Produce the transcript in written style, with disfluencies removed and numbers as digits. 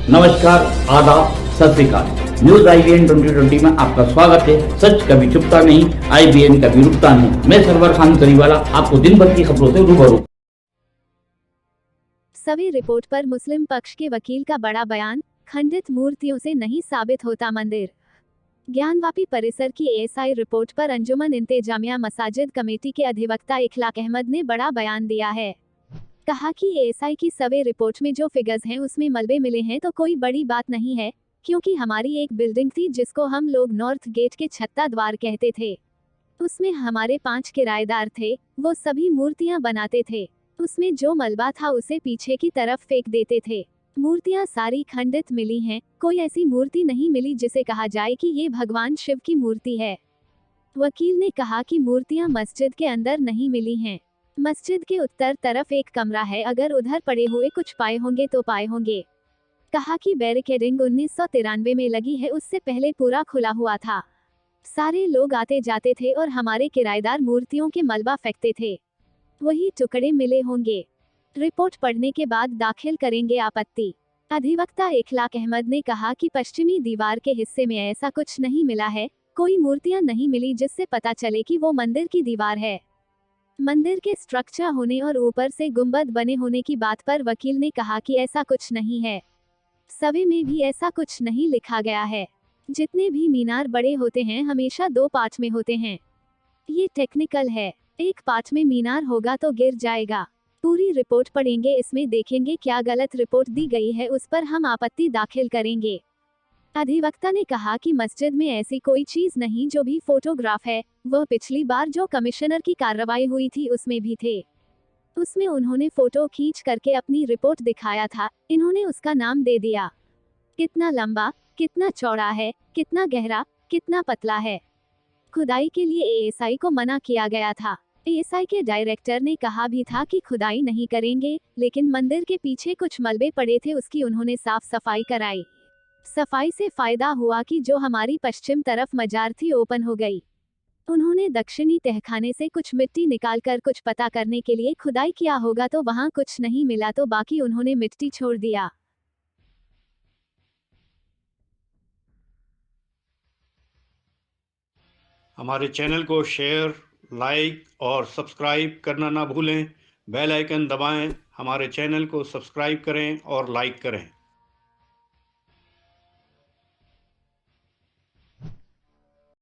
नमस्कार, आदाब, सत श्री अकाल। न्यूज IBN 2020 में आपका स्वागत है। सच कभी चुपता नहीं, IBN कभी रुकता नहीं। मैं सरवर खान करीवाला आपको दिन भर की खबरों से रूबरू। सभी रिपोर्ट पर मुस्लिम पक्ष के वकील का बड़ा बयान, खंडित मूर्तियों से नहीं साबित होता मंदिर। ज्ञानवापी परिसर की ASI रिपोर्ट पर अंजुमन इंतेजामिया मसाजिद कमेटी के अधिवक्ता इखलाक अहमद ने बड़ा बयान दिया है। कहा कि ASI की सर्वे रिपोर्ट में जो फिगर्स हैं उसमें मलबे मिले हैं तो कोई बड़ी बात नहीं है, क्योंकि हमारी एक बिल्डिंग थी जिसको हम लोग नॉर्थ गेट के छत्ता द्वार कहते थे। उसमें हमारे 5 किराएदार थे, वो सभी मूर्तियां बनाते थे। उसमें जो मलबा था उसे पीछे की तरफ फेंक देते थे। मूर्तियां सारी खंडित मिली हैं, कोई ऐसी मूर्ति नहीं मिली जिसे कहा जाए कि ये भगवान शिव की मूर्ति है। वकील ने कहा कि मूर्तियां मस्जिद के अंदर नहीं मिली हैं। मस्जिद के उत्तर तरफ एक कमरा है, अगर उधर पड़े हुए कुछ पाए होंगे तो पाए होंगे। कहा कि बैरिकेडिंग 1993 में लगी है, उससे पहले पूरा खुला हुआ था। सारे लोग आते जाते थे और हमारे किराएदार मूर्तियों के मलबा फेंकते थे। वही टुकड़े मिले होंगे। रिपोर्ट पढ़ने के बाद दाखिल करेंगे आपत्ति। अधिवक्ता इखलाक अहमद ने कहा कि पश्चिमी दीवार के हिस्से में ऐसा कुछ नहीं मिला है, कोई मूर्तियां नहीं मिली जिससे पता चले कि वो मंदिर की दीवार है। मंदिर के स्ट्रक्चर होने और ऊपर से गुंबद बने होने की बात पर वकील ने कहा कि ऐसा कुछ नहीं है। सर्वे में भी ऐसा कुछ नहीं लिखा गया है। जितने भी मीनार बड़े होते हैं हमेशा 2 पार्ट में होते हैं। ये टेक्निकल है, एक पार्ट में मीनार होगा तो गिर जाएगा। पूरी रिपोर्ट पढ़ेंगे, इसमें देखेंगे क्या गलत रिपोर्ट दी गई है, उस पर हम आपत्ति दाखिल करेंगे। अधिवक्ता ने कहा कि मस्जिद में ऐसी कोई चीज नहीं। जो भी फोटोग्राफ है वह पिछली बार जो कमिश्नर की कार्रवाई हुई थी उसमें भी थे। उसमें उन्होंने फोटो खींच करके अपनी रिपोर्ट दिखाया था, इन्होंने उसका नाम दे दिया। कितना लंबा, कितना चौड़ा है, कितना गहरा, कितना पतला है। खुदाई के लिए ASI को मना किया गया था। ASI के डायरेक्टर ने कहा भी था कि खुदाई नहीं करेंगे, लेकिन मंदिर के पीछे कुछ मलबे पड़े थे, उसकी उन्होंने साफ सफाई कराई। सफाई से फायदा हुआ कि जो हमारी पश्चिम तरफ मजार थी ओपन हो गई। उन्होंने दक्षिणी तहखाने से कुछ मिट्टी निकालकर कुछ पता करने के लिए खुदाई किया होगा, तो वहां कुछ नहीं मिला तो बाकी उन्होंने मिट्टी छोड़ दिया। हमारे चैनल को शेयर, लाइक और सब्सक्राइब करना ना भूलें। बेल आइकन दबाएं, हमारे चैनल को सब्सक्राइब करें और लाइक करें।